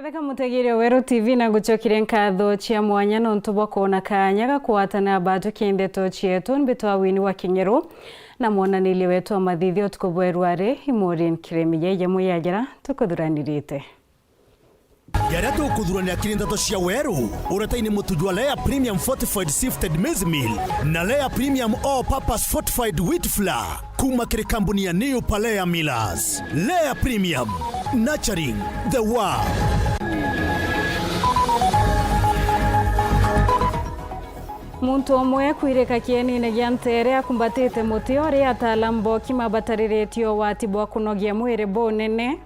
Theka mutegire Wero TV na guchokire nkatho chia mwanya no ntubwa kuona kanyaga kuatana batu kindeto chietu mbitwa wini wa Kingero na mwonanili wetu wa mathithio tukubwerware Imorin Kiremi yeye muyagera tukuthuranirite Yaria tukuthurania kirindato cia Weru urataini mutujwa Lea Premium Fortified Sifted Maize Meal na Lea Premium All Purpose Fortified Wheat Flour kuma kiri kampuni ya New Palea Millers. Lea Premium, nurturing the world. Muntu omwe kwireka kienine gia ntere akumbatite muti ori atalambo kimabatarirĩtio watibwa kunogia mwĩrĩ bonene.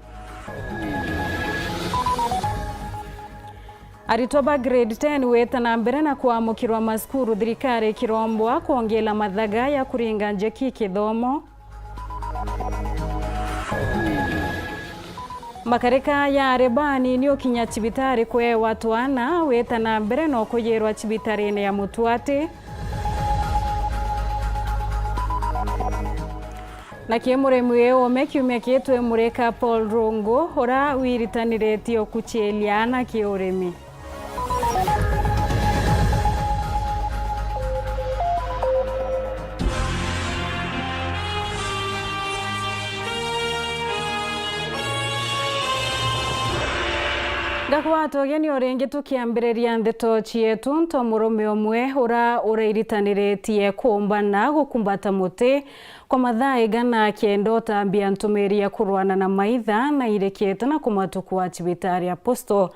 Aritoba grade 10 wetana mbere na kuamukirwa maskuru thirikari kirombwa kuongela mathaga ya kuringa njeki kithomo. Makareka ya Rebani niyo kinya chibitari kwe watu ana wetana mbere no kuyerwa chibitarine ya Mutuati. Na kiemuremwe omekiumia kietwe mureka Paul Rongo ora wiritaniretio kucheliana kioremi. Gakwato geni orenge tukiambireria ndeto chietu nto murume omwe ora iritaniretie kumbana gukumbata muti kwa mathaa igana kenda tambia ntumiria kurwana na maitha na irekete na kumatuku wa chibitari Apostle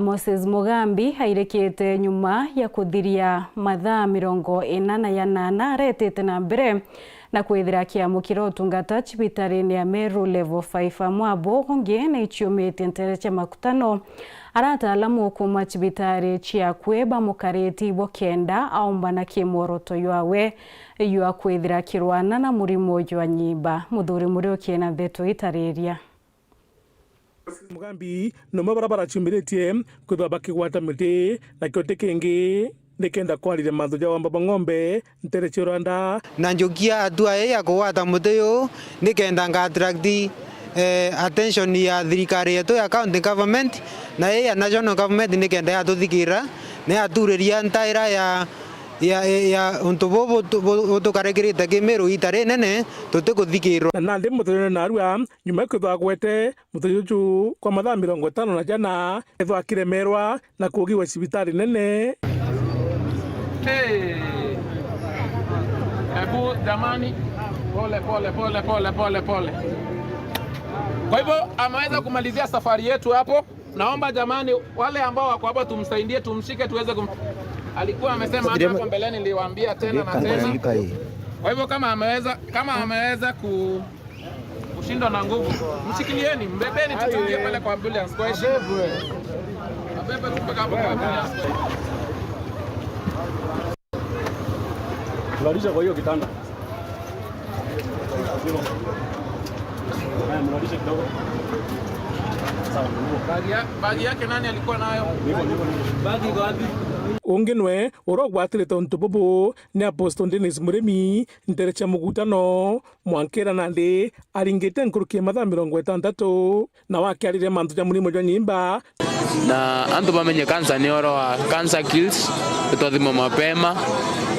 Moses Mugambi airekete nyuma ya kuthiria mathaa 48 retete na mbere na kwithira kiamukira utungata chibitari ya Meru level 5 amwabo honge na ichiumete ntere cha makutano arataalamu kuma chibitari chia kweba mukareti bokenda aumbana kimoroto yawe yua kwithira kirwana na murimo jwa nyimba muthuri murio kiena theto itareria. Mugambi no mabarabara chimbiretie kuthaba kigwata miti na kyote kingi nikenda kwarire mathuja wa mbaba ng'ombe ntere chiranda na njogia atua ya kuwata muteyo nikenda nga attract attention ya thirikari yetu ya county government na ya national government nikenda ya tuthikira na atureria ntaira ya untubo tukarekirite Kimeru itare nene tutikuthikirwo na ndi muthuri na arua nyuma kwithwa gwete muthuri kwa mathaa 50 na jana ethwa kiremerwa na kugiwa cibitari nene. Hebu jamani, pole. Kwa hivyo ameweza kumalizia safari yetu hapo. Naomba jamani, wale ambao wako hapa tumsaidie, tumshike tuweze alikuwa amesema hapo mbeleni, niliwaambia tena na tena. Kwa hivyo kama ameweza kushindwa na nguvu, mshikilieni, mbebeni tuingie pale kwa ambulance kwa heshima. Abebe mpaka hapo kwa ambulance. Mrudisha kwa hiyo kitanda. Mrudisha kidogo. Sawa. Bagi yake nani alikuwa nayo? Bagi iko wapi? Ongenwe orogwatire tonto bobo ni Apostle Dennis Muremi ntere cha mugutano mwankera nande aringete nkurukie mathaa 60 na wakiarire mantu ja murimo jwa nyimba na antu bamenye kansa ni oro wa cancer kills tutathimo mapema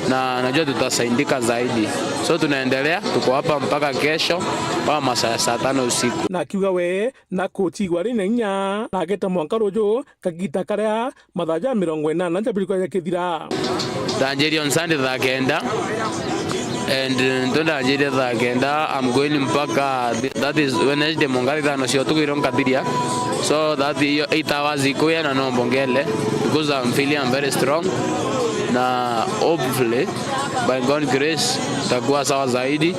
na najua tutasaidika zaidi, so tunaendelea, tuko hapa mpaka kesho kwa masaa 5 usiku. Na kiuga we na kochi gwari na nya na geta mwanka rojo kagita karia mathaja 40 njabiriko ya kithira Tanjeri on Sunday the agenda and ndonda ajire the agenda. I'm going mpaka that is Wednesday mongari thano sio tukiro nkathiria, so that 8 hours ikuya na no mbongele because I'm feeling very strong na hopefully by God's grace takuwa sawa zaidi.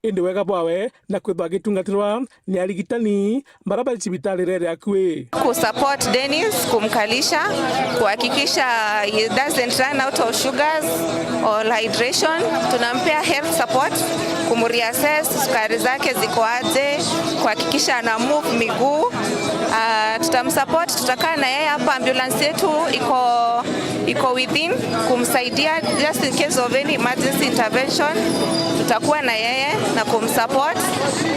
Indi wega bwawe na kwithwa gitungatirwa ni arigitani barabara cibitari rere akwe ku support Dennis, kumkalisha, kuhakikisha he doesn't run out of sugars or hydration. Tunampea health support, kumreassess sukari zake ziko aje, kuhakikisha ana move miguu. Tutamsupport, tutakaa na yeye hapa, ambulance yetu iko within kumsaidia just in case of any emergency intervention. Tutakuwa na yeye na kumsupport,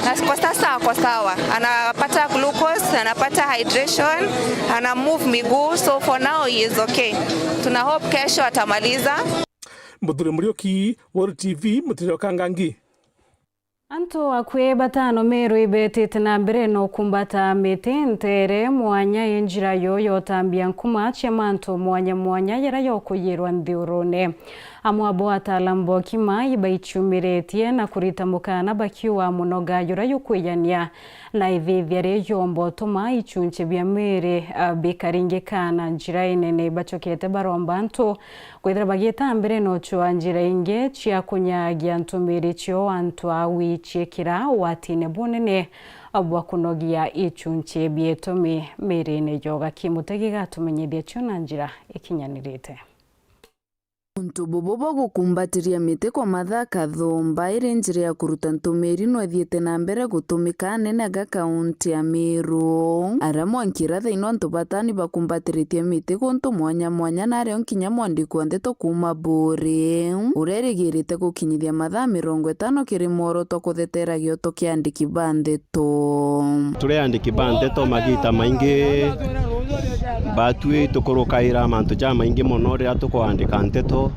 na kwa sasa ako sawa, anapata glucose, anapata hydration, ana move miguu, so for now he is okay. Tuna hope kesho atamaliza. Muthuri Murioki, World TV, Mutiro Kangangi. Anto akwe batano meru ibetite na mbere no kumbata miti ntere mwanya yenjira yoyo tambia nkuma cia manto mwanya yara yokuyirwa ndiurune. Amwabo atalambo kima ibaichumiretie na kurita mukana bakiwa munoga yura yukwiyania na ithithiare yombo tuma ichunche bia mere bikaringikana njira inene bachokete baromba nto kwithira bagita mbere no chwa njira inge cia kunyagia ntumiri cio antu awi chiekira watine bunene abwa kunogia ichunche bietomi mere ne yoga kimutegi gatumenyithia cio na njira ikinyanirite. Untu bobo gukumbatiria miti kwa mathaka thomba iri njira ya kuruta ntumiri no thiete na mbere gutumika nene ga kaunti ya Meru. Aramo ankira thaino antu batani bakumbatiritie miti guntu mwanya na ario nkinya mwandiko ndeto kuma Buri urerigirite gukinyithia mathaa 50 kiri moroto kutheteragia tukiandiki bandeto. Tureandiki bandeto magita maingi batui tukurukaira mantu ja maingi muno ria tukwandika nteto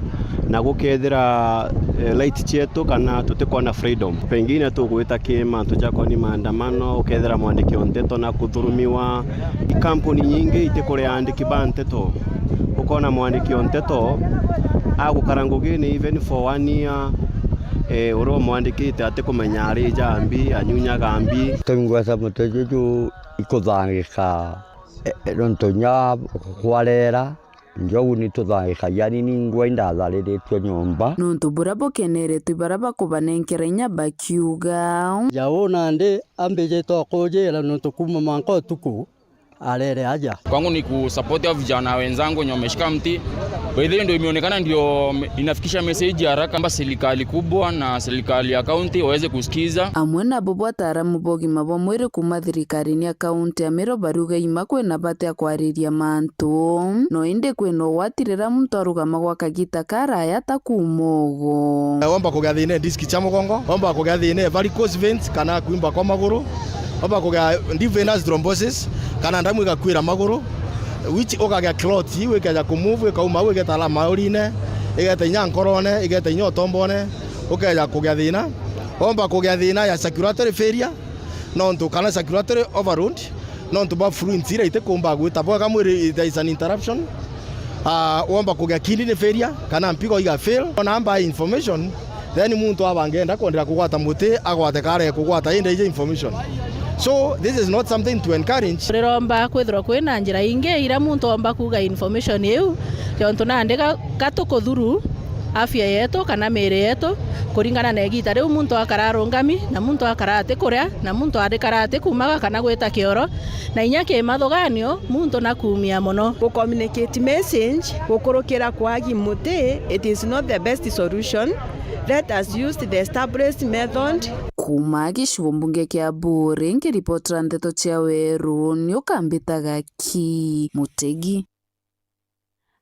na gukethira light chetu kana tutikona freedom pengine tugwita ki mantu jako ni maandamano ukethira mwandiki nteto na kuthurumiwa ikampuni nyingi itikure andiki banteto ukona mwandiki nteto agukarangugini even for 1 year uro mwandikite atikumenya ari jambi anyunya gambi tungwasa muteju ikuthangika rontonya kwarera njogu ni tuthangika yani ni ngwenda thariritwe nyomba nuntu burabo kenere tubaraba kubanenkera nya bakiuga yaona ndi ambeje to kujera nuntu kuma manko tuku alere aja kwangu ni kusupport ya vijana wenzangu nyomeshika mti baadhi ndio imeonekana ndio inafikisha message haraka kwamba serikali kubwa na serikali ya county waweze kusikiza. Amwe na bobo ataramu bogima bo mwire kuma thirikari ni county ya Meru baruga ima kwena bate akwariria mantu no inde kweno watirira muntu arugama gwa kagita karaya takumogo omba kugathine diski cha mugongo omba kugathine varicose veins kana kuimba kwa maguru omba kuga deep venous thrombosis kana ndamu igakwira maguru which okaga clot wikaja kumove kauma wigeta la maurine igeta nyankorone igeta nyotombone okaja kugathina omba kugathina ya circulatory failure no ntu kana circulatory overload no ntu ba fluid ira itekumba gwita bwa kamwiri there is an interruption omba kuga kidney failure kana mpiko iga fail namba information then muntu abangenda kwendera kugwata muti agwate kare kugwata inde information. So this is not something to encourage. Riromba kwithirwa kwina njira ingi ira muntu omba kuga information iu kiontu nandika katukuthuru afya yetu kana mere yetu kuringana na igita riu muntu akararungami na muntu akarate kuria na muntu adikarate kumaga kana gwita kioro na inya ke mathoganio muntu nakumia muno ku communicate message gukurukira kwagi muti it is not the best solution. Let us use the established method. Kuma gicigo mbunge kia Buri ngiripotera ndeto cia Weru ni ukambitaga ki Mutegi.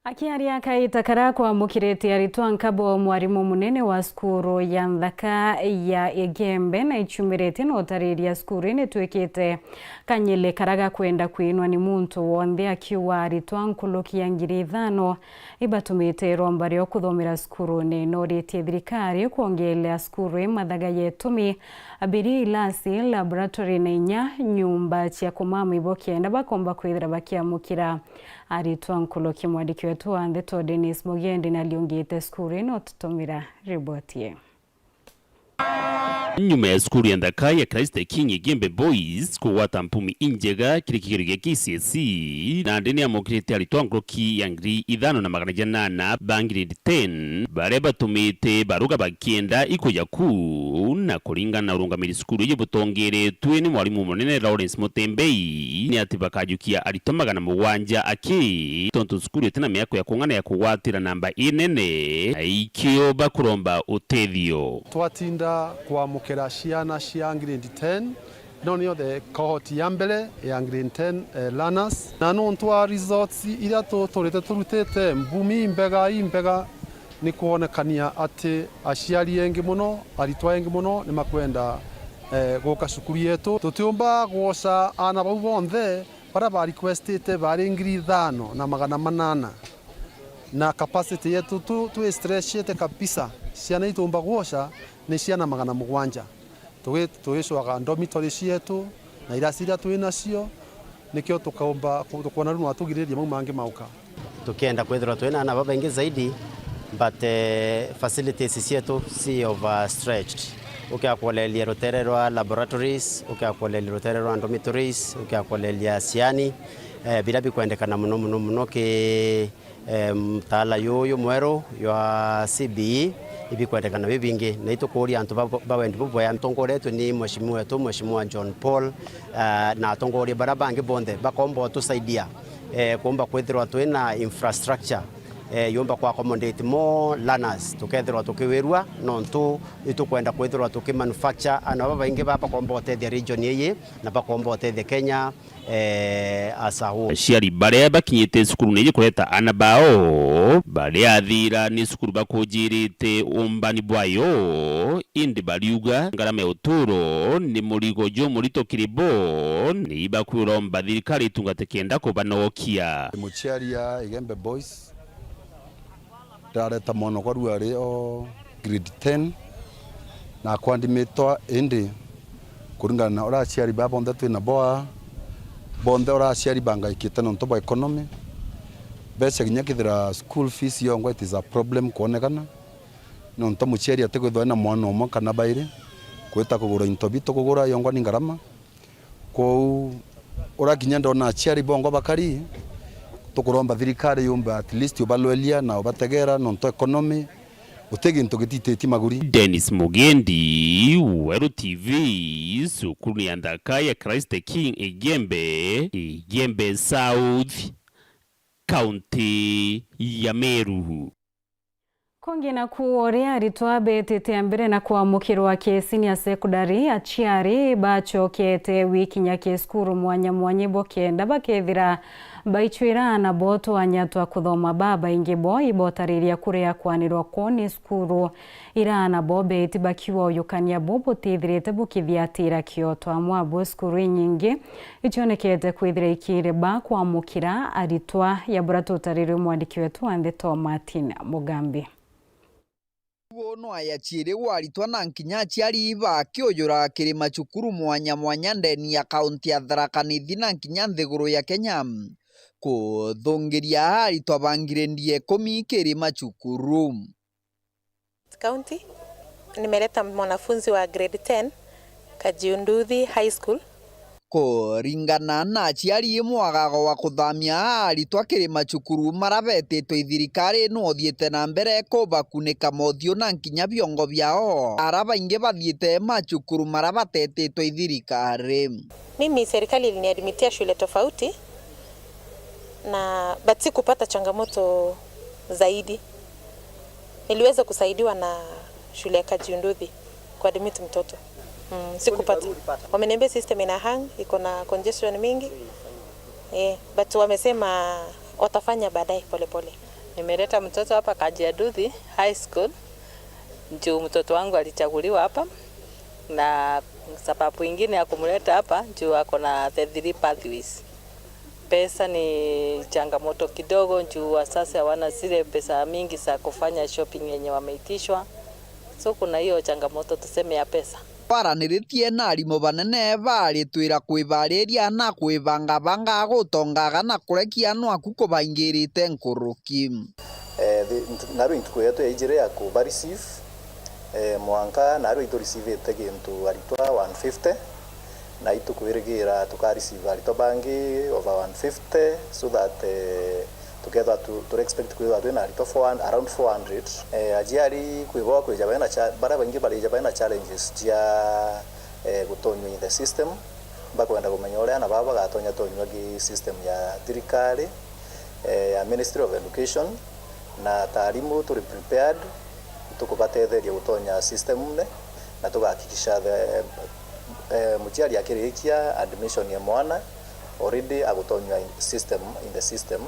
Akiaria kaita kara kwa mukireti aritwa nkabo mwarimu munene wa skuru ya Nthaka ya Egembe na ichumirete no tariria skuru ine twekete kanyele karaga kwenda kuinwa ni muntu wonde akiwa aritwa nkulukia 5,000 ibatumite rombari okuthomera skuru ne norete thirikari kuongelea skuru mathaga yetumi abiri ilasi laboratory na inya nyumba cia kumamu ibokienda bakomba kwithira bakiamukira aritwa nkulukia mwandiki wetu wa Ndeto Dennis Mugendi na liongete skuru ino tutumira riboti nyuma ya skuru ya Nthaka ya Christ the King Egembe Boys kuwata mpumi injega kirikigiro gya KCSE na ndini ya mokirete aritwa nkuluki ya 5,800 bangirindi 10 bare batumite baruga bakienda ikuja ku na kuringana na urungamiri skuru y'ubutongere twe ni mwarimu munene Lawrence Mutembei ni ati bakajukia aritwa 700 aki tonto skuru tena miako ya kungana ya kuwatira namba inene ikio bakuromba utethio twatinda kwa mukera ciana cia grade 10 no niyo the cohort ya mbere ya grade 10 learners na no ntwa results ira turutete mbumi imbega ni kuonekania ati aciari engi muno aritwa engi muno ni makwenda goka cukuru yetu tutiumba goca ana bau bonthe para ba requestete bari 5,800 na capacity yetu tu stretchete kabisa ciana itumba goca ni ciana 700 tuicwaga dormitory cietu na irasi iria twinacio nikio tukaomba kuona runo atugiriria mau mangi mauka tukienda kwethira twina na baba ingi zaidi but facilities cietu si overstretched ukiakulelia rutere rwa laboratories ukiakulelia rutere rwa dormitories ukiakulelia ciani bila bikwendekana muno ki mtala yoyo mwero ya CBE ibikwendekana bibingi na itukuria antu bawendi boya ntongoretwe ni mheshimiwa John Paul na atongoria barabangi bonde bakombo tusaidia kuomba kwethirwa twina infrastructure yomba kwa accommodate more learners tukethirwa tukiwirwa nontu itukwenda kwethirwa tukimanufacture ana baba ingi baba kombo the region yeye na bakombo the Kenya asaho ciari baria bakinyite cukuru ni kureta ana bao baria athira ni cukuru bakujirite umbani bwayo indi bariuga ngarama uturo ni murigo jo murito kiribo ni bakuromba thirikari tungate kenda kubanokia muciari ya Igembe Boys dareta mono kwa ruari o grade 10 na kwandimitwa indi kuringana na ora ciari babonde twina boa bonde ora ciari banga ikite no ntoba economy bese ginya kithira school fees yo ngwa it is a problem kuonekana no ntomu ciari ategwithwa na mwana umwe kana baire kwita kugura intobito kugura yo ngwa ni ngarama ko ora ginya ndona ciari bongo bakari tukuromba thirikari yumba at least ubalwelia na ubategera nonto economy utegi ntogitite maguri. Dennis Mugendi, Weru TV, cukuru ya Ndaka ya Christ the King Igembe South, County ya Meru. Kongina kuoria aritwa betete mbere na kuamukirwa kesini ya sekondari aciari bacokete wiki nyake skuru mwanya bokenda bakethira baichwira na boto anyatwa kuthoma baba ingebo ibotariria kuria kwanirwa koni skuru irana bobe itibakiwa uyukania bobo tithirite bukithiatira kiotwa mwabo skuru nyingi ichonekete kwithira ikire ba kuamukira aritwa ya buratotarire mwandiki wetu Andito Martin Mugambi. Wono ayachire waritwa na nkinya ciari bakioyora kirima cukuru mwanya ndeni ya kaunti ya Tharaka Nithi na nkinya nthiguru ya Kenya kuthungiria aritwa bangirendie 10 kirima cukuru county. Nimeleta mwanafunzi wa grade 10 Kajiunduthi High School. Kuringana na ciari mwagago wa kuthamia aritwa kirima cukuru marabetetwo ithirikari no thiete na mbere kubakunika mothio na nkinya biongo biao araba inge bathiete macukuru marabatetwo ithirikari. Mimi serikali iliniadmitia shule tofauti na bati kupata changamoto zaidi. Niliweza kusaidiwa na shule ya Kajiunduthi kwa admit mtoto. Sikupata. Wameniambia system ina hang, iko na congestion mingi. But wamesema watafanya baadaye pole. Nimeleta mtoto hapa Kajiunduthi High School. Ndio mtoto wangu alichaguliwa hapa. Na sababu nyingine ya kumleta hapa ndio ako na 3 pathways. Pesa ni changamoto kidogo ndio sasa hawana zile pesa mingi za kufanya shopping yenye wameitishwa. So kuna hiyo changamoto tuseme ya pesa. Paraniritie na arimo banene baritwira kwibariria na kwibanga gutongaga na kurekia no akuko baingirite nkuruki. Naro intuko yetu ejire ya ku receive mwanka naro ito receive tegintu aritwa 150 na itukwirigira tuka receive aritwa bangi over 150 so that together to expect kwithwa twina aritwa around 400 ajiari kwibwa kwijaba na bara bangi bari jaba na challenges cia gutonywa in the system bakwenda kumenya uria na baba gatonya tonywa gi system ya thirikari ya Ministry of Education na tarimu turi prepared tukubatetheria gutonya system ne na tugahakikisha muciari akirikia admission ya mwana already agutonywa in the system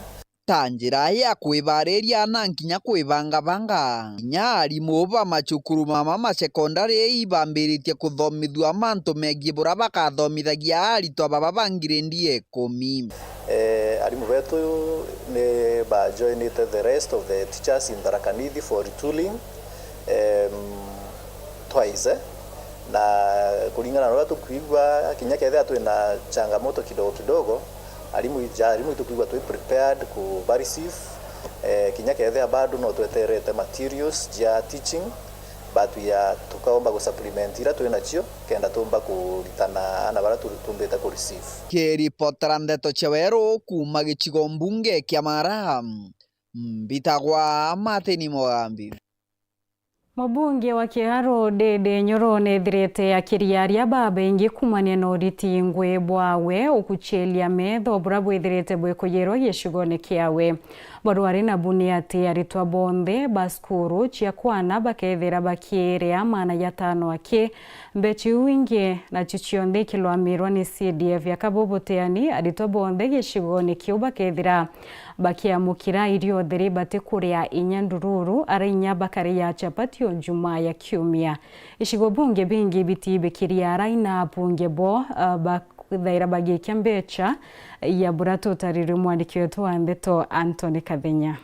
ta njira ya kwibariria na nginya kwibangabanga nya arimu ba macukuru mama masekondari ibambiritie kuthomithua mantu megie bura bakathomithagia arito baba bangirendie 10. Arimu betu ne ba joined the rest of the teachers in Tharaka Nithi for retooling twice na kulingana na watu kuigwa kinya kethe tu na changamoto kidogo alimu tukigwa tu prepared ku receive kinya kethe bado no tweterete materials ya teaching but ya tukaomba ku supplement ira tu nacio kenda tumba kuritana ana bara tutumbeta ku receive kiripotera Ndeto Chewero kuma gicigo mbunge kia Mara mbitagwa Mateni Mogambi. Mabunge wa Kiharu Dede Nyoro nethirite akiriaria baba ingi kumania na uriti ngwe bwawe ukuchelia metho bura bwithirite bwikuyirwo gicigone kiawe barwari na buniati aritwa bonthe baskuru chia kwana bakethira bakiria mana ya tano ake mbechi wingi na chichionde kilwamirwa ni CDF yakaboboteani aritwa bonthe gicigone kiu bakethira bakiamukira irio theri bate kuria inyandururu arinya bakari ya chapati Juma ya kiumia ishigo bunge bingi bitibe kiriara ina bunge bo bakuthaira bagikia mbecha ya burato tariri mwandiki wetu wa Ndeto Anthony Kathenya.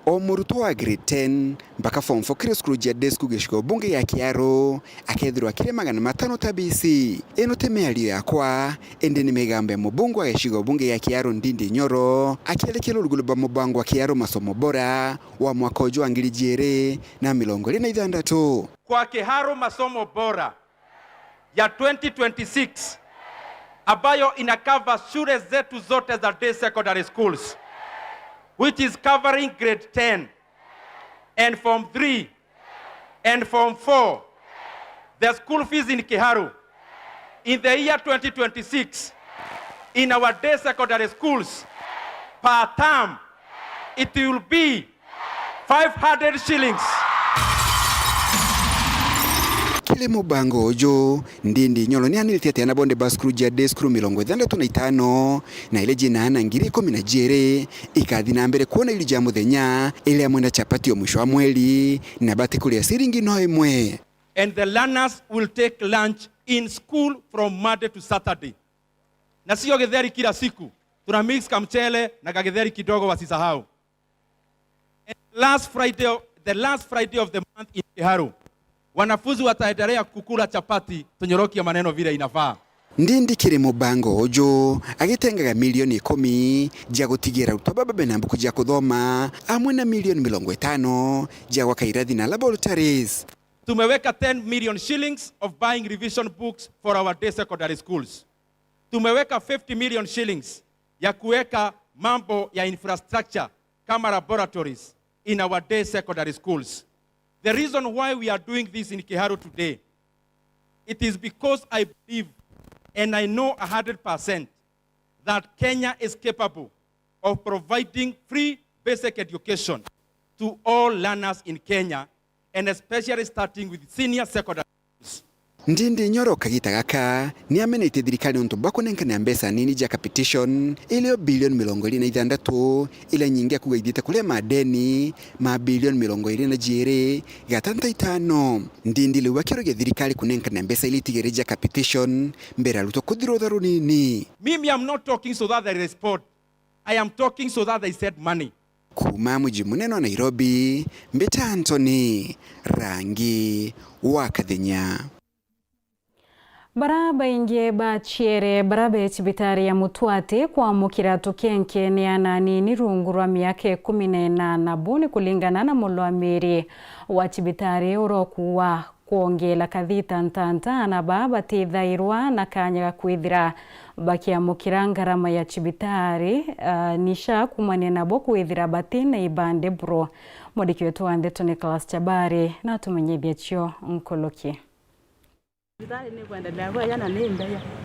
O muruto wa grade 10 mpaka form 4 kire skuru ya desku gishiko bunge ya Kiaro akethirwa kire 500 tabisi eno temeario yakwa ende ni megambe mubungu wa gishiko bunge ya Kiaro Ndindi Nyoro akielekea luguluba mubango wa Kiaro masomo bora wa mwaka ujua ngiri na 2026 kwa Kiaro masomo bora ya 2026 ambayo inakava shule zetu zote za day secondary schools, which is covering grade 10 and form 3 and form 4. The school fees in Kiharu in the year 2026 in our day secondary schools per term, it will be 500 shillings. Kile mubango ojo Ndindi Nyoro ni anilitiate na bonde baskuru ya deskuru 65 na ile jina na ngiri 17 ikathi na mbere kuona ili jamu thenya ile amwenda chapati yo mwisho wa mweli na bati kulia siringi no imwe. And the learners will take lunch in school from Monday to Saturday. Na sio githeri kila siku. Tuna mix kamchele na kagitheri kidogo wasisahau. And the last Friday of the month in Kiharu, wanafunzi wataendelea kukula chapati tunyorokia maneno vile inafaa. Ndindi kire mubango ojo agitengaga milioni 10 ja gutigira utoba baba nambu kujia kuthoma amwe na milioni 50 ja wakairathi na laboratories. Tumeweka 10 million shillings of buying revision books for our day secondary schools. Tumeweka 50 million shillings ya kuweka mambo ya infrastructure kama laboratories in our day secondary schools. The reason why we are doing this in Kiharu today, it is because I believe and I know 100% that Kenya is capable of providing free basic education to all learners in Kenya, and especially starting with senior secondary schools. Ndindi Nyoro kagita gaka ni amenete thirikari untu bakunenkana mbesa nini ja petition ile bilioni 26 ile nyingi kugaithite kule madeni ma bilioni 22.5 Ndindi le wakiroge thirikari kunenkana mbesa ile tigereja petition mbera luto kuthiro tharu nini. Mimi am not talking so that there is sport. I am talking so that they said money. Kuma mji munene wa Nairobi, Mbita Anthony Rangi wa Kathenya. Baraba inge bachiere baraba echibitari ya Mutwate kwa mukira tukenke ni anani nirungurwa miaka 18 buni kulingana na mulwamiri wa chibitari urokuwa kuongela kathita ntanta na baba tithairwa na kanya kwithira bakia mukira ngarama ya chibitari nisha kumania nabo kwithira batina ibande bro modiki wetu wa Ndeto Nicholas Chabari na tumenyethia chio nkoloki.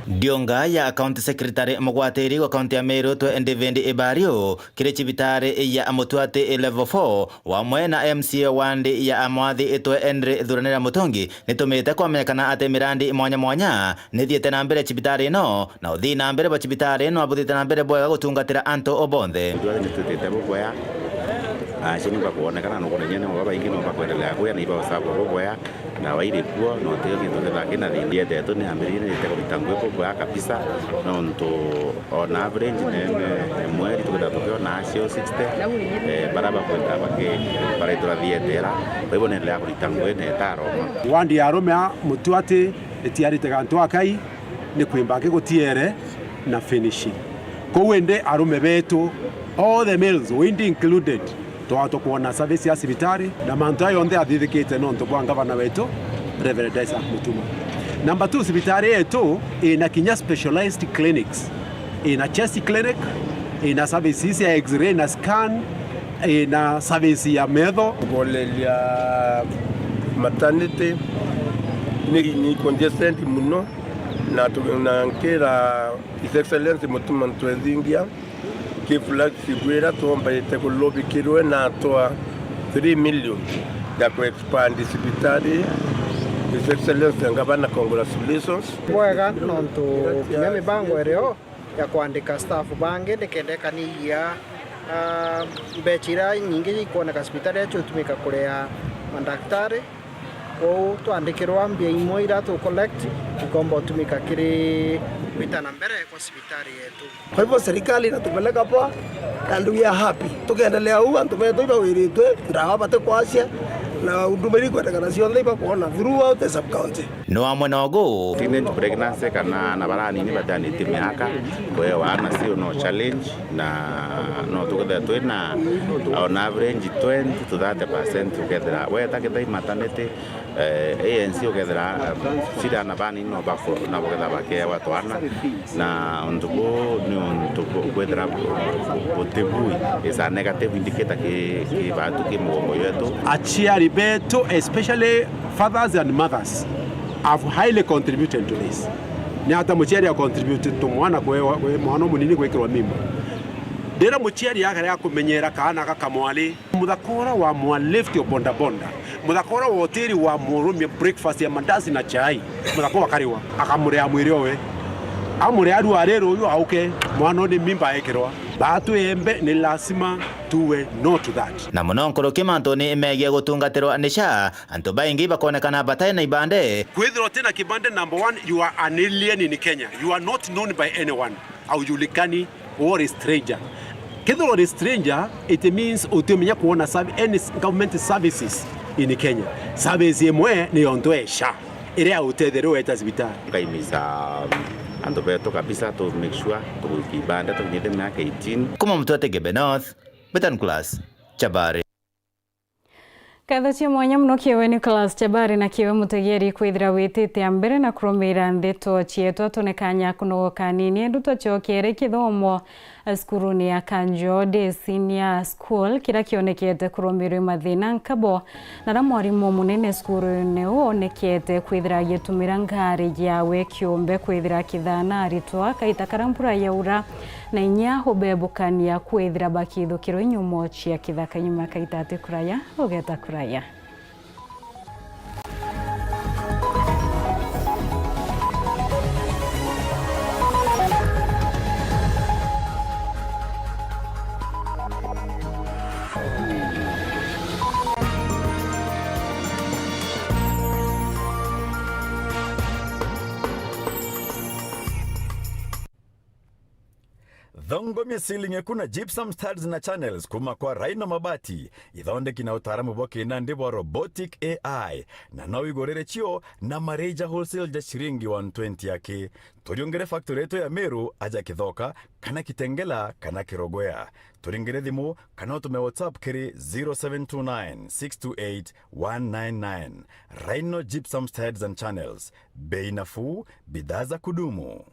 Dionga ya County Secretary Mugwatiri wa County ya Meru to David Ibario kire chibitari ya Amutwate level 4 wamwe na MCA wandi ya Amwathi itwe Henry Thuranira Mutongi nitumite kwamenyekana ate mirandi mwanya mwanya nithiete na mbere chibitari no na uthi na mbere ba chibitari no abuthite na mbere bwega gutungatira Anto Obonthe tutite bwega chini kwa kuonekana no kunenyene baba ingi no bakwendelea kuya ni baba sababu bwega na waire kuo no teo kintu thakina thindie teto ni ambirine ni teko bitangwe bwega kabisa no nto on average ne mweri tukatokeo na sio 60 baraba kwenda bake bara itrathietera kwa hivyo nendelea kulitangwe ne taroma wandi ya Roma Mutwate etiarite gantu akai ni kwimbake gutiere na finishing ko wende arume betu all the males windi included to kuona service ya sibitari na manto yonde athithikite no nto kwa gavana wetu Reverend Isaac Mutuma. Number 2, sibitari yetu ina kinya specialized clinics, ina chest clinic, ina services ya x-ray na scan, ina service ya medho ya maternity ni congested muno na tunankera His Excellency Mutuma Ntwethingia kifula sibwera tuomba iteko lobby kirwe na toa 3 million ya ku-expand sibitari. His Excellency Ngabana, congratulations. Bwega nontu kinya mibango ereo ya kuandika staff bange ndikendekania mbechira nyingi ikuoneka sibitari yacho tumika kurea mandaktari o tuandikirwa mbia imwe iratu collect ikomba tumika kiri vita na mbere kwa sibitari yetu. Kwa hivyo serikali inatupeleka poa and we are happy. Tukiendelea huwa tumeto iba wiritwe ndawa bate kwasia na huduma kwa kana sionde iba kuona throughout the sub county. No amwe nogo teenage pregnancy kana na barani ni batani timiaka kwa hiyo wana sio no challenge na no tukatha twina on average 20 to 30% together we takita maternity ANC together sida na bani no bafo na bokeda bake watwana na ontuko ni ontuko kwedra potebui is a negative indicator ki batu ki mugongo yetu achiari beto especially fathers and mothers have highly contributed to this. Ni hata muchiari ya contributed to mwana kwa mwana munini kwekirwa mimba. Dera muchiari yake ya kumenyera kana kakamwali muthakora wa mwalift yo bonda bonda. Muthakora wa hoteli wa murumia breakfast ya mandazi na chai. Muthakora kariwa akamurea mwiri owe. Amure adu arero yo auke mwana ni mimba ekirwa. Batu embe ni lazima tuwe no to that. Na muno nkoroki mantoni imegia gutungatirwa nisha anto baingi bakonekana batai na ibande. Kwithirwa tena kibande number 1, you are an alien in Kenya. You are not known by anyone. Au yulikani or a stranger. Kwithirwa a stranger, it means utumenya kuona any government services in Kenya. Service yemwe ni ondoesha. Ile autethero eta sibitari. Kaimisa ando beto kabisa to make sure to kibanda to nyete miaka 18 kuma Mtwate Gebe North Betan Class Chabari Katho cia mwanya muno kiwe Nicholas Chabari na kiwe mutegeri kwithira witite ambere na kurumira ndeto chieto tonekanya kuno kanini nduto chokere kithomo skuruni ya Kanjode Senior School kira kionekete kurumirwe mathina nkabo na ra mwarimu munene skuruni onekete kwithira gitumira ngari yawe kiumbe kwithira kithana aritwa kaita karampura yaura na inya hobebukania kwithira bakithukiro inyumo chia kithaka nyuma kaitate kuraya ogeta kuraya Thongo misilinge kuna gypsum studs na channels kuma kwa Rhino Mabati ithonde kina utaramu boke na ndibo robotic AI na no igorere chio na mareja wholesale ja shiringi 120 yake turiongere factory yetu ya Meru aja kithoka kana kitengela kana kirogoya turingere thimu kana utume WhatsApp kiri 0729628199 Rhino gypsum studs and channels bei nafuu bidhaa za kudumu.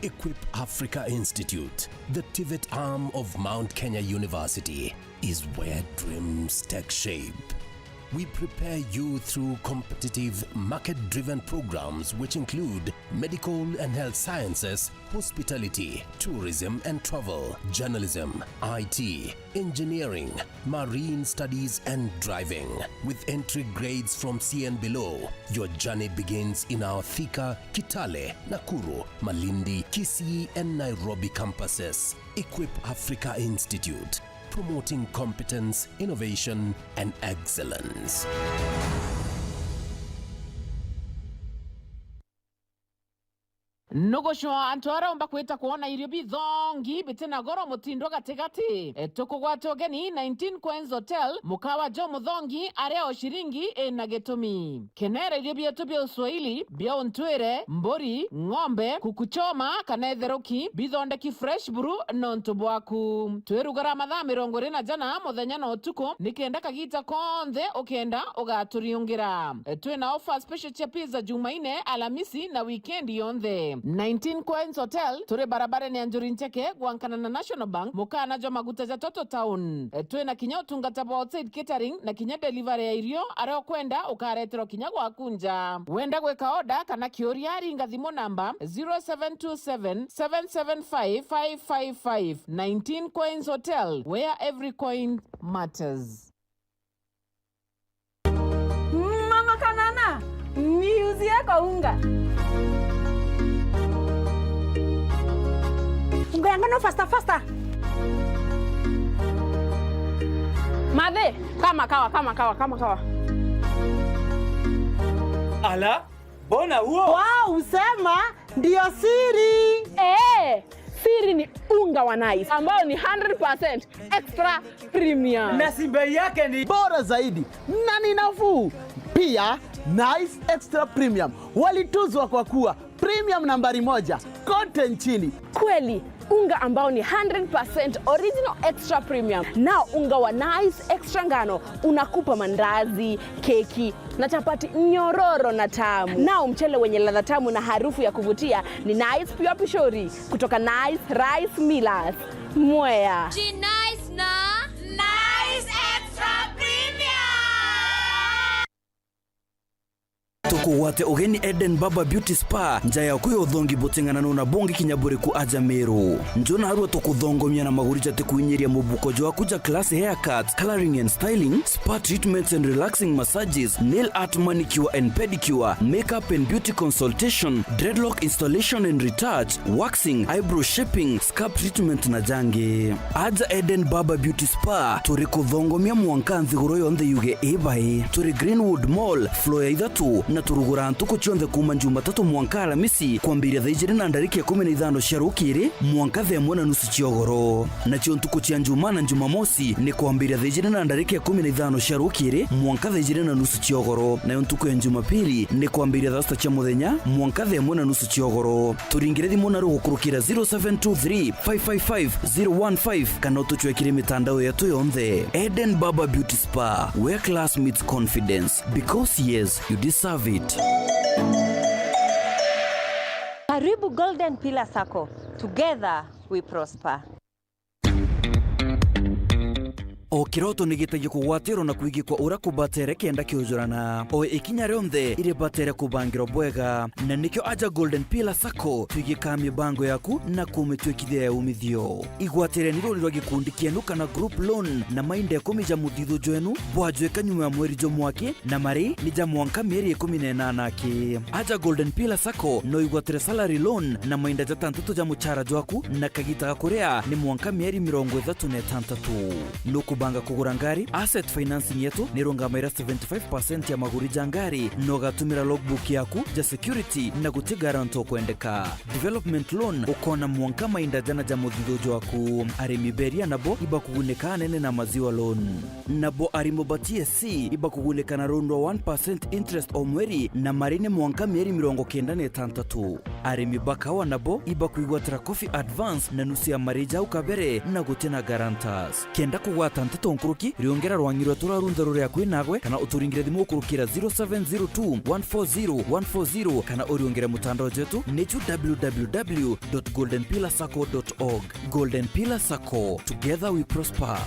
Equip Africa Institute, the TVET arm of Mount Kenya University, is where dreams take shape. We prepare you through competitive, market-driven programs which include medical and health sciences, hospitality, tourism and travel, journalism, IT, engineering, marine studies and driving. With entry grades from C and below, your journey begins in our Thika, Kitale, Nakuru, Malindi, Kisii and Nairobi campuses. Equip Africa Institute, promoting competence, innovation, and excellence. Nogosho antwara umba kweta kuona irio bithongi bitena goro mutindo gatigati tukugwatwo geni 19 Queens Hotel mukawa jo muthongi areo shiringi na getumi kenere irio bietu bia Uswahili bia ontwere mbori ng'ombe kukuchoma kana etheroki bithondeki fresh brew nontu bwaku twirugara mathaa 20 na jana muthenya no tuko nikenda kagita konthe ukenda ugaturiungira twina offer special cha pizza Jumaine, Alhamisi na weekend yonthe. 19 Queens Hotel turi barabara ni Anjuri Ncheke gwankana na National Bank mukana jo maguta ja Toto Town. Twina kinya utungata bwa outside catering na kinya delivery ya irio areo kwenda ukaretero kinya gwakunja wenda gweka order kana kioria ringa thimo namba 0727 775 555. 19 Queens Hotel, where every coin matters. Mama Kanana, niuzie kwa unga. Unga yangano faster. Madhe, kama kawa. Ala, bona huo? Wow, sema ndio siri. Siri ni unga wa Nice ambao ni 100% extra premium. Na bei yake ni bora zaidi na ni nafuu. Pia Nice Extra Premium walituzwa kwa kuwa premium nambari 1 kote nchini. Kweli, unga ambao ni 100% original extra premium. Na unga wa Nice Extra ngano unakupa mandazi, keki na chapati nyororo na tamu. Na mchele wenye ladha tamu na harufu ya kuvutia ni Nice Pure Pishori kutoka Nice Rice Millers. Mwea. Nice na Nice Extra Premium. Tukuwate ogeni Eden Baba Beauty Spa njaya kuyo thongi botingana na bongi kinyabure ku aja Meru. Njona harua tukuthongomia na maguricha tekuinyeria mubuko jwa kuja class haircuts, coloring and styling, spa treatments and relaxing massages, nail art, manicure and pedicure, makeup and beauty consultation, dreadlock installation and retouch, waxing, eyebrow shaping, scalp treatment na jange. Aja Eden Baba Beauty Spa turi kuthongomia mwankanthi goro yonthe yuge ebai. Turi Greenwood Mall floor ya ithatu na turugura ntuko chionde kuma Jumatatu mwanka Alhamisi kwambiria thaa 15 cia rukiri mwanka thaa 1:30 ciogoro. Na chio ntuko cia Jumaa na Jumamosi ni kwambiria thaa 15 cia rukiri mwanka thaa 2:30 ciogoro. Na ntuko ya Jumapili ni kwambiria thaa 6 cia muthenya mwanka thaa 1:30 ciogoro. Turingire thimu na rugukurukira 0723 555 015 kana tuchwekire mitandao yetu yonthe. Eden Baba Beauty Spa, where class meets confidence, because yes, you deserve it. Karibu Golden Pillar Sacco. Together we prosper. O kiroto nigitagia kugwatiro na kuigikwa ura kubatere kenda kiujurana o ikinya rionthe ire batere kubangiro bwega na nikyo aja Golden Pillar Sacco tuigika mibango yaku na kumitwekithia ya umithio igwatire niro niro gikundi kienu kana group loan na mainde ya kumija mudithu jwenu bwajweka nyuma ya mweri jo mwaki na mari ni ja mwanka mieri 18 ki aja Golden Pillar Sacco no igwatire salary loan na mainde ja tantutu ja muchara jwaku na kagita kurea ni mwanka mieri 36 no banga kugura ngari. Asset financing yetu nirungamaira 75% ya maguri jangari no gatumira logbook yaku ja security na guti garanto kwendeka. Development loan ukona mwanka mainda jana ja mudhidojo waku arimi beria nabo iba kuguneka nene na maziwa loan nabo arimo TSC iba kuguneka na rondo 1% interest o mweri na marine mwanka mieri 96 arimi bakawa nabo iba kuigwatira coffee advance na nusu ya marija ukabere na guti na guarantors kenda kugwata nteto nkuruki riongera rwangirwa turarunda rure akwi nagwe kana uturingire thimu kurukira 0702 140 140 kana uriongere mutandao wetu netu www.goldenpillarsacco.org. Golden Pillar Sacco, together we prosper.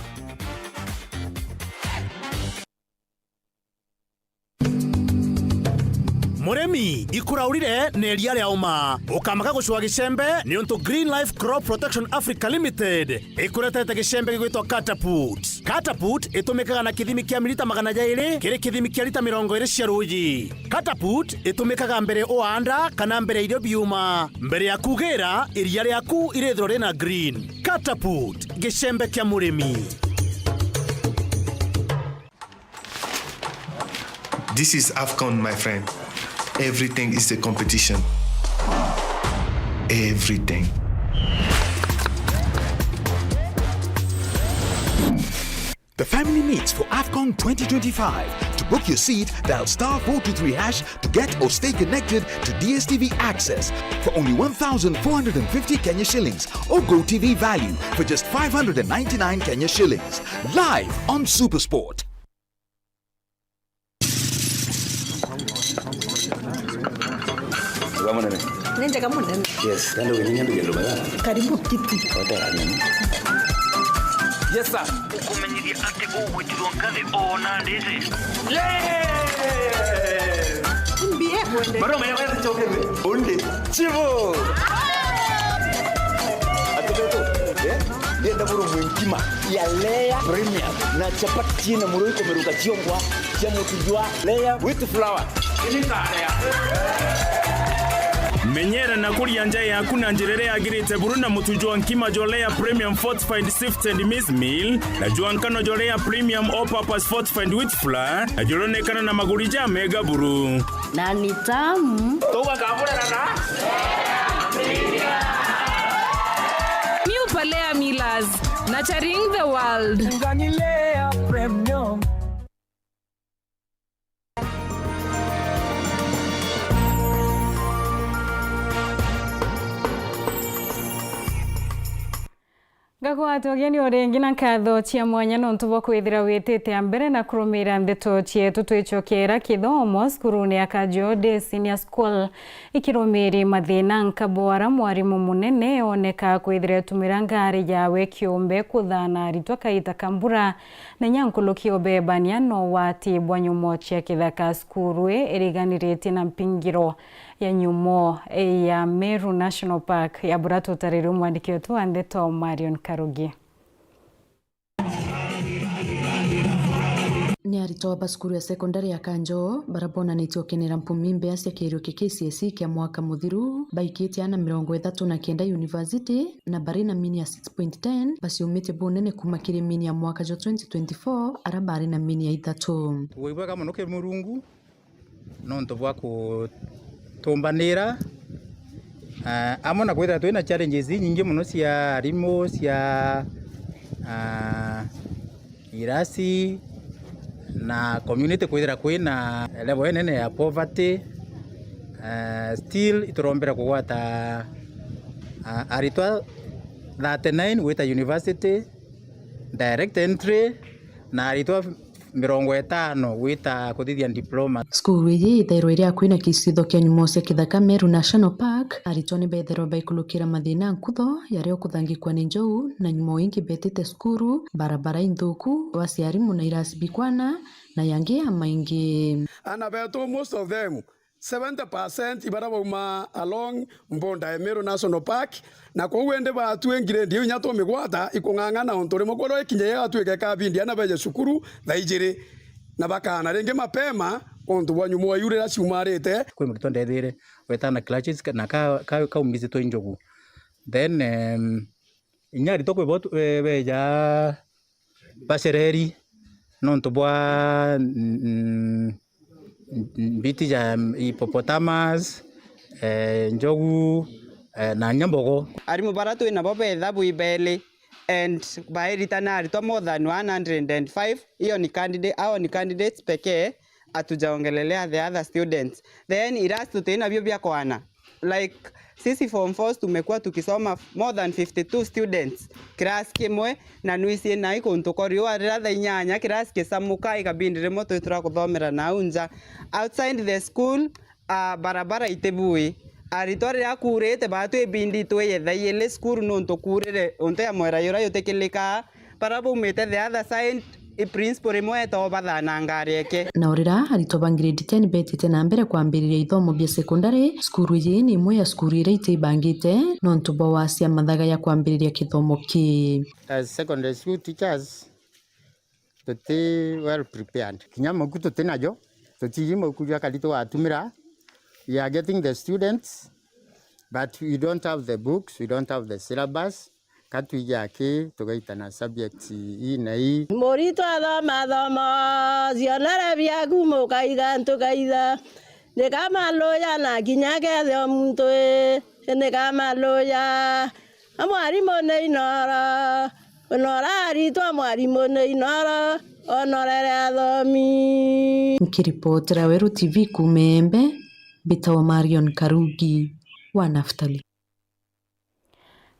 Muremi ikuraurire neria ria uma ukamaka gucwa gicembe ni unto Green Life Crop Protection Africa Limited ikuretete gicembe gigwitwa Catapult. Catapult itumikaga na kithimi kia milita 200 kiri kithimi kia lita 20 cia ruji. Catapult itumikaga mbere oanda kana mbere irio biuma mbere ya kugira iria riaku irithro rina green. Catapult gicembe kia muremi. This is AFCON, my friend. Everything is a competition. Everything. The family meets for AFCON 2025. To book your seat, dial *423# to get or stay connected to DSTV access for only 1,450 Kenya shillings or GoTV value for just 599 Kenya shillings. Live on SuperSport. Nenda kama nenda. Yes, ndio wenyewe ndio bada. Karibu kiti. Yes sir. Ukumenyiria ate uwe tuongane ona ndeze. Yeah! Mbie mwende. Baro mwenye choke onde. Chivo. Atoto. Dia ndaburu mwinkima ya Lea Premium na chapati na muroiko meruka chiongwa cha mutujwa Lea with flour. Ini tarea. Menyera na kuria nja yaku na njirere agirite buruna mutujwa nkima jolea premium fortified sifted maize meal na juankano jolea premium all purpose fortified wheat flour na jolonekana na magurija mega buru na ni tamu toka kabura na New Palea Millers, nurturing the world. Nganilea premium. Gakwato geni orengi na katho cia mwanya nontu bwa kwithira witite ambere na kurumira ndeto cietu twicokera kithomo skuruni ya Kajode Senior School ikirumiri mathina nkabwara mwarimu munene oneka kwithira tumira ngari yawe kiumbe kuthana ritwa kaita kambura na nyankulukio bebania no wati bwanyumo cia kithaka skuru eriganirite na mpingiro ya nyumo ya Meru National Park ya burato tariru mwandikio tu andeto Marion Karugi. Ni aritoa baskuru ya sekondari ya Kanjo barabona nitiokenera mpumimbe asia kirio KCSE kia mwaka muthiru baikite ana 39 university na barina mini ya 6.10 basiumite bunene kumakire mini ya mwaka jo 2024 arabari na mini ya 3 Wewe kama noke murungu nonto bwa ku tumbanira amona kwithira twina challenges nyingi muno cia rimo cia irasi na community kwithira kwina level nene ya poverty still iturombera kugwata aritwa 39 wita university direct entry na aritwa 50 wita kuthithia diploma. Skuru iyi ithero iria kwina kisitho kia nyumo cia kithaka Meru National Park aritwa ni bethero baikulukira mathina nkutho yario kuthangikwa ni njou na nyumo ingi betite skuru barabara inthuku waciarimu na irasi bikwana na yangi amaingi ana beto most of them 70% ibara bauma along mbonda Meru National Park na kogwende batwengire ndio nyato migwata ikungangana ontore mokoro ikinye yatweke kabindi ana beje shukuru thaijire na bakana renge mapema onto wanyumo wa yure raciumarite kwe murito ndethire wetana clutches na ka umizi to injogu then inyari to kwe beja basereri nonto bwa biti ya hippopotamus njogu na nyambogo arimu baratu ina bobe thabu ibele and baeritana aritwa more than 105 hiyo ni candidates pekee atujaongelelea the other students then irasi tena byo bya kwana like sisi form 4 tumekuwa tukisoma more than 52 students class kimwe na nuisi na iko ntokorio aratha inyanya class kisamuka ikabindi remoto itura kuthomera na unja outside the school barabara itebui aritore akurete batu ebindi toye thayele school no ntokurere onto ya mwera yora yotekeleka parabo umete the other side i principal imwe to bathana ngareke na urira arito bangiredi 10 betite na mbere kwambiriria ithomo bia secondary skuru ye ni imwe ya skuru ire itibangite no ntubo wa cia mathaga ya kwambiriria kithomo ki as secondary school teachers tuti well prepared kinyama kuto tenajo tuti mokuja kalito atumira we are getting the students but we don't have the books, we don't have the syllabus. Katuija ke togaita na subjects hii na hii morito adoma zionara bia gumo kaiga ntokaida ne kama loya na kinyake de mto ne kama loya amwarimu ne inara onora rito amwarimu ne inara onora adomi mkiripotera Weru TV kumembe Bitawa Marion Karugi wa Naftali.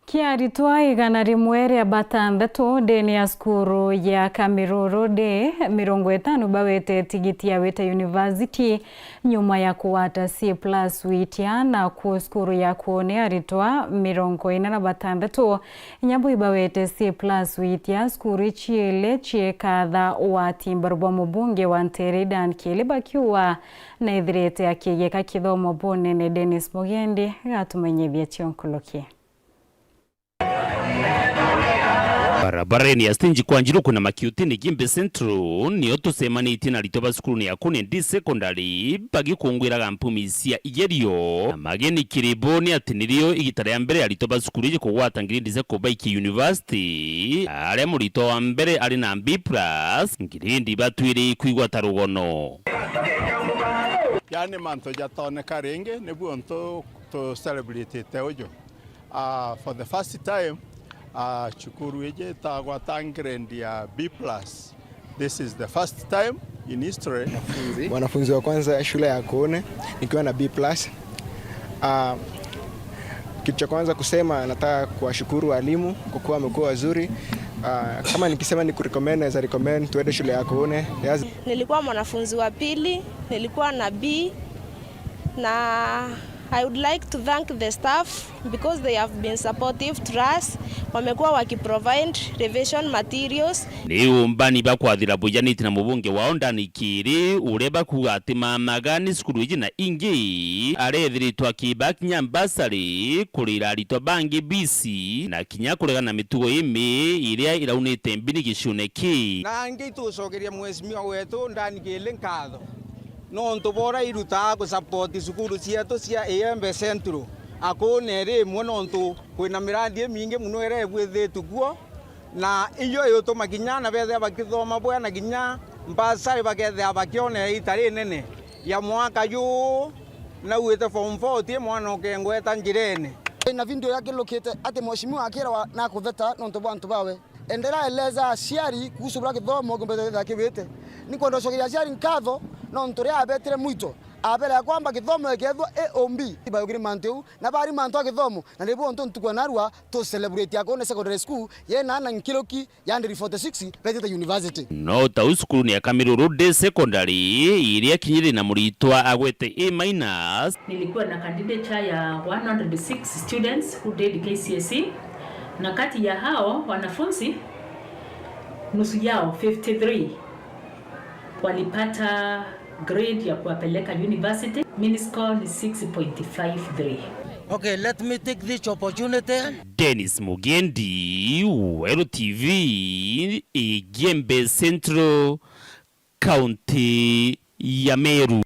Kiaritwa igana rimwe ria batandatu ndeni ya skuru ya Kamiruru de 50 bawete tigiti ya Weta University nyuma ya kuwata C+ witia na ku skuru ya kuone aritwa 46 nyambu ibawete C+ witia skuru chiele chiekatha wati mbarubwa mubunge wa Ntere Dan Kilibakiwa na ithirete akiyeka kithomo bonene Dennis Mugendi gatumenyethia chionkolokie. Barabarani ya stinji kwa njiruku na makiutini Gimbe Central niyo tusemanite na ritoba skuru ni yakune ndi secondary bagi kungwiraga mpumisia igerio na mageni kiriboni atinirio igitara ya mbere ya ritoba skuru ije kugwata ngirindi ko Baiki University ale murito wa mbere ali na B+ ngirindi batwiri kwigwata rugono yani manto jatone karenge nebuonto to celebrate teojo for the first time chukuru eje tagwata grade ya B+. This is the first time in history. Mwanafunzi wa kwanza shule ya Kuone nikiwa na B+. Kitu cha kwanza kusema nataka kuwashukuru walimu kwa kuwa wamekuwa wazuri. Kama nikisema ni kurecommend naweza recommend tuende shule ya Kuone. Nilikuwa mwanafunzi wa pili, nilikuwa na B na I would like to thank the staff because they have been supportive to us. Wamekuwa wakiprovide revision materials. Ni umbani bakwathira bujaniti na mubunge wao Ndanikiri ureba kugatima magani skuru iji na ingi arethiritwa kibaki nyambasari kurira rito bangi BC na kinya kurega na mitugo imi iria iraunite mbini gicune ki na ngi tucogeria mwesimiwa wetu Ndanikiri nkatho no ntubora iruta ku support sukuru cietu cia Embe Central akone rimwe no ntu kwina mirandi mingi muno ere bwithitu guo na iyo yoto maginya na bethe bakithoma bwana ginya mbasari bakethe abakione itari nene ya mwaka yu na wete form 4 tie mwana okengweta njirene na video yake lokete ate mheshimiwa akira na kutheta no ntu bantu bawe endera eleza aciari kuhusu bra kithomo gombete ya kibete ni kwenda cogeria aciari nkatho no nturi abetere muito abere kwamba kithomo ekethwo EOB biography na bari manto kithomo na ndipo nto ntukwa narua to celebrate Akone secondary school ye na nkiloki ya 46 Weta University no ta skuru ni ya Kamiruru de secondary iria kinyiri na muritwa agwete A-. Nilikuwa na candidature ya 106 students who did KCSE na kati ya hao wanafunzi nusu yao 53 walipata grade ya kuwapeleka university. Miniscore ni 6.53. Okay, let me take this opportunity. Dennis Mugendi, Weru TV, Gimbe Central, County ya Meru.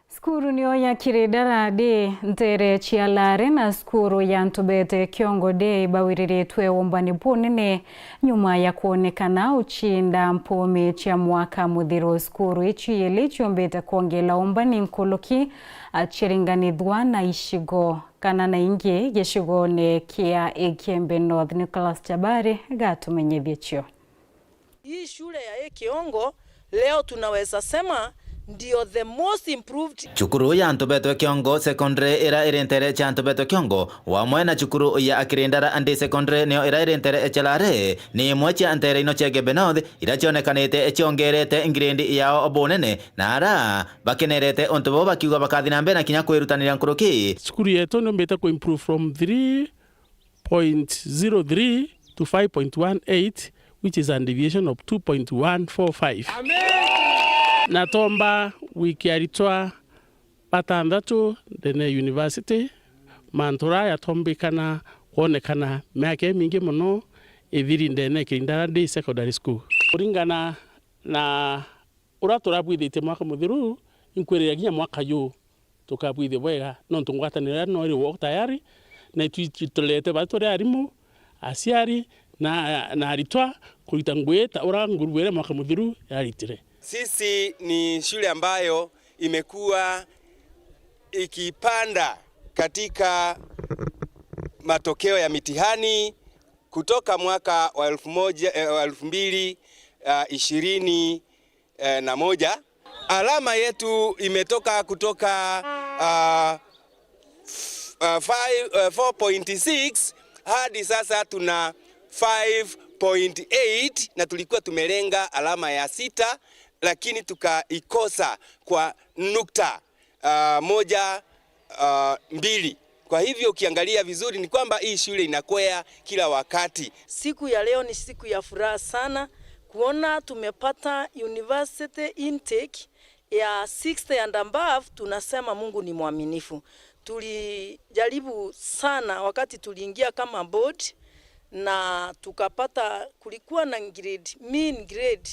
Skuru niyo ya Kiridara de Ntere Chialare na skuru ya Ntubete Kiongo de bawiriritwe umbani punene nyuma ya kuonekana uchinda mpumi chia mwaka mudhiro skuru ichi yeli chiombete kuongela umbani nkoloki achiringanidhwa na ishigo kana na ingi geshigo ne kia Ekembe North. Nicholas Chabari gatumenye vichio. Hii shule ya Kiongo leo tunaweza sema ndio the most improved. Chukuru ya Ntubeto Kiongo secondary ira irentere cha Ntubeto Kiongo wamwe na chukuru ya Akirindara andi secondary nio ira irentere echelare ni mwechi antere ino chege Benoth ira chionekanite echiongerete ingrendi yao obonene na ara bakenerete ontubo bakiuga bakathina mbere na kinya kwirutanira nkuruki. Chukuru yetu no mbeta ko improve from 3.03 to 5.18, which is a deviation of 2.145. Natomba wiki aritwa batandatu dene university mantura yatombikana kuonekana miaka mingi muno ithiri ndene Kirindara Day Secondary School. Kuringana na uratura bwithite mwaka muthiru inkwirira ginya mwaka yu tukabwithe wega no tungwatanira no ri tayari na itulete batore arimu asiari na aritwa kuita ngweta urangurwere mwaka muthiru yaritire. Sisi ni shule ambayo imekuwa ikipanda katika matokeo ya mitihani kutoka mwaka wa 2021. Alama yetu imetoka kutoka 4.6 hadi sasa tuna 5.8 na tulikuwa tumelenga alama ya 6 lakini tukaikosa kwa nukta 1.2. Kwa hivyo ukiangalia vizuri ni kwamba hii shule inakwea kila wakati. Siku ya leo ni siku ya furaha sana kuona tumepata university intake ya 60 and above. Tunasema Mungu ni mwaminifu. Tulijaribu sana wakati tuliingia kama board na tukapata kulikuwa na mean grade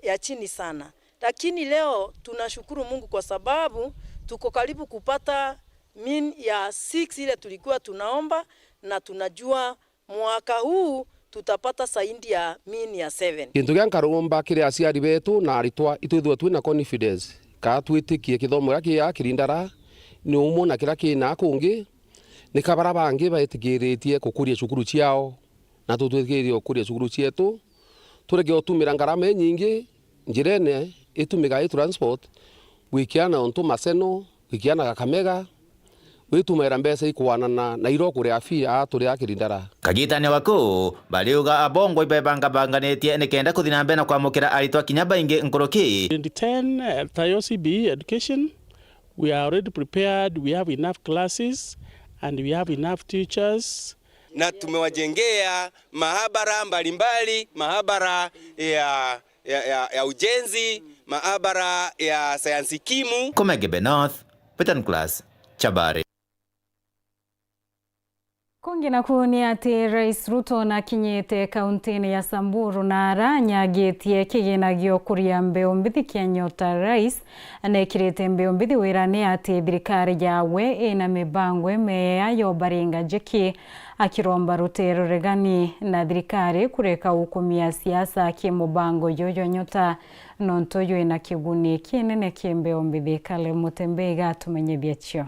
ya chini sana. Lakini leo tunashukuru Mungu kwa sababu tuko karibu kupata mean ya 6 ile tulikuwa tunaomba, na tunajua mwaka huu tutapata saindi ya mean ya 7. Kintu gya nkarumba kire aciari betu na aritwa itwithwe twina confidence ka twitikie kithomo gaki ya Kirindara ni umu na kira kina kungi ni kabara bangi baetikiritie kukuria cukuru ciao na tutwikirie kukuria cukuru cietu turege otumira ngarama nyingi njirene itumiga i transport wikiana onto Maseno wikiana Kakamega witumira mbesa ikwana na iro kuria afia turi a Kirindara. Kagitania wako baliuga abongo ibebanga banganetie nikenda kuthina mbere na kwamukira aritwa kinya baingi nkuruki. In the 10 TIOCB education, we are already prepared, we have enough classes and we have enough teachers. Na tumewajengea maabara mbalimbali, maabara ya ujenzi, maabara ya sayansi kimu. Komege Benoth, Petan Class, Chabari. Kongina kuni ati Rais Ruto na kinyete kauntini ya Samburu na aranyagitie kiginagio kuria mbeo mbithi kia Nyota Rais anekirite mbeo mbithi wirane ati thirikari yawe ina mibango emeya yo baringa jeki akiromba Rutero regani na thirikari kureka ukumia siasa kimubango yoyo Nyota nonto yo ina kiguni kinene kiembeo mbithi Kale Mutembeiga tumenyethia chio.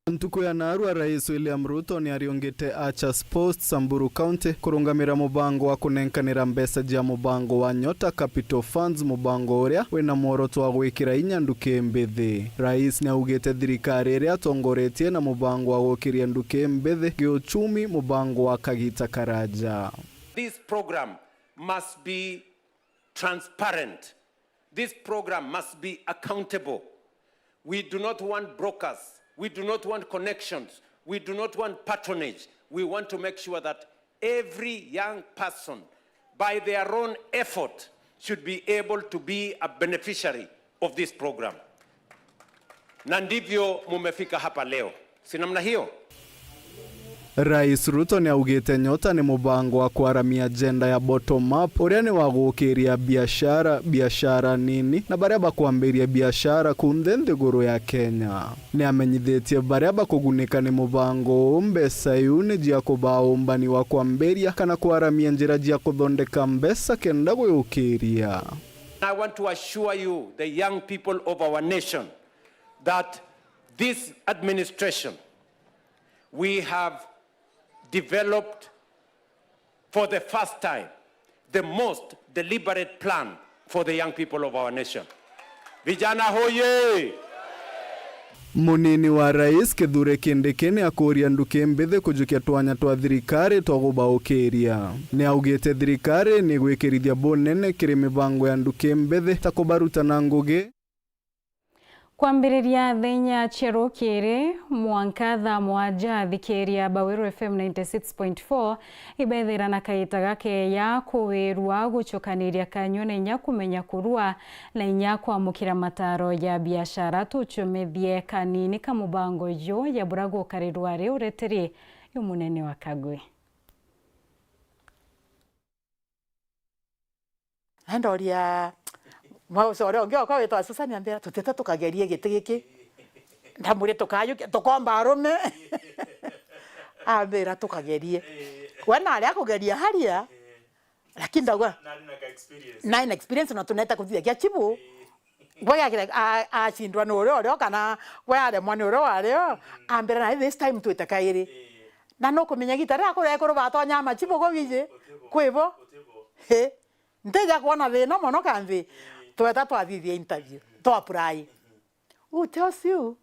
Ntuku ya narua Rais William Ruto ni ariongete Achas Post Samburu County kurungamira mubango wa kunenkanira mbesa jia mubango wa Nyota Capital Funds mubango uria wina muoroto wa gwikira inya nduke mbithi. Rais ni augete thirikari iria atongoretie na mubango wa gukiria nduke mbithi giuchumi mubango wa Kagita Karaja. This program must be transparent. This program must be accountable. We do not want brokers. We do not want connections. We do not want patronage. We want to make sure that every young person, by their own effort, should be able to be a beneficiary of this program. Na ndivyo mumefika hapa leo. Si namna hiyo? Rais Ruto ni augete Nyota ni mubango wa kuaramia agenda ya bottom up uria ni wa gukiria biashara nini na baria bakwambiria biashara kunthe nthiguru ya Kenya. Ni amenyithetie baria bakugunika ni mubango mbesa yune jia kubaombani wa kwambiria kana kuaramia njira jia kuthondeka mbesa kenda guyukiria. I want to assure you, the young people of our nation, that this administration, we have developed for the first time the most deliberate plan for the young people of our nation. Vijana hoye! Munini wa rais Kithure Kindiki ni akuria nduki mbithe kujukia twanya twa thirikari twa gubaukiria. Ni augite thirikari ni gwikirithia bunene kiri mibango ya nduki mbithe ta kubaruta na ngugi. Kwambiriria thenya chero kiri mwanka tha mwaja thikeria Bawiro FM 96.4 ibethira na kaita gake ya kuwirwa guchokaniria kanyo na inya kumenya kurua na inya kwamukira mataro ya biashara tuchumithie kanini kamubango yo ya burago karirware ureteri yumunene wa Kagwe. Handoria mwausore ongea kwa wetu sasa niambia tuteta tukagerie giti giki ndamure tukayo tukomba arume ambira tukagerie wana ali akugeria haria lakini ndagwa nine experience na tuneta kuthia kia chibu boya kile a chindwa no ro kana wale mwana ro wale ambira na this time tutakaire na no kumenya gitara akore bato nyama chibu go gije kwibo he nteja kuona thina mono kambi tueta twathithia interview to apply. Who tells you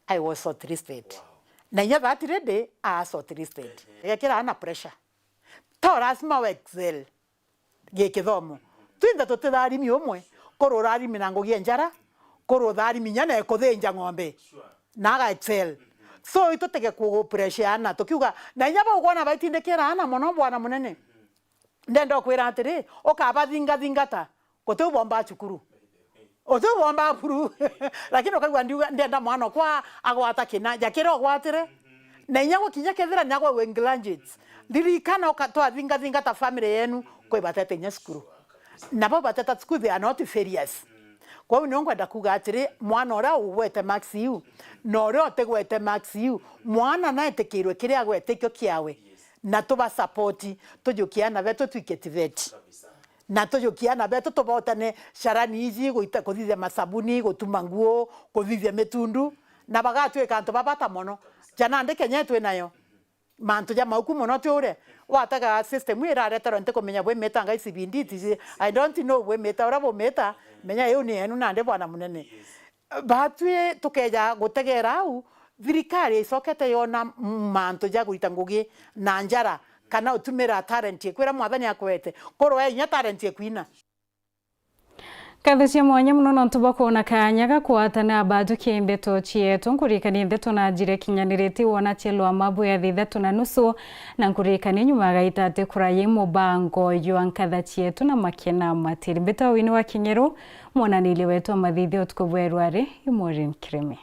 I was shortlisted? Na nya that ready I shortlisted. Gekira ana pressure. Torasma we excel. Gekithomo. Twinda tutithari mi umwe. Kororari minango gienjara. Korodari minyana ekothenja ng'ombe. Naga excel. So itutege ku pressure ana tukiuga na nya ba ugona baitindekera ana mono bwana munene. Ndendo kwira atiri okaba thingata. Kote bomba chukuru. Ote bomba puru. Lakini okagwa ndenda mwana kwa agwata kina jakero gwatire. Na inyago kinya kethira nyago wenglanjets. Dirikana okatwa thinga ta family yenu kwe batete nya skuru. Nabo batata skuru they are not ferious. Kwa hiyo ngwenda kuga atiri mwana ora uwete max you. No ro tegwete max you. Mwana na etekirwe kiri agwete kyo kiawe. Na tuba support tujukiana beto twiketiveti. Na tujukiana beto tubotane sharani hizi guita kuthithia masabuni gutuma nguo kuthithia metundu na bagatwe kanto babata mono jana ndeke nyetwe nayo mantu ja mauku mono ture wataga system ira retero nte kumenya bwe meta ngai cibinditi I don't know bwe meta ora bo meta menya yu ni enu nande bwana munene batwe tukeja gutegera au thirikari icokete yona mantu ja guita ngugi na njara kana utumira talent kwira mwathani akwete korwa inya talent kwina Kathisia mwanya muno nontuba kuona kanya gakwatana abadu kiendeto chietu nkurikani ndeto na jire kinyanireti wona chelo amabu ya thithatu na nusu na nkurikani nyuma gaitate kuraye mubango yuankatha chietu na makena matiri beta wini wa Kinyeru mwana nili wetu mathithio tukubwerware Imorin Kireme.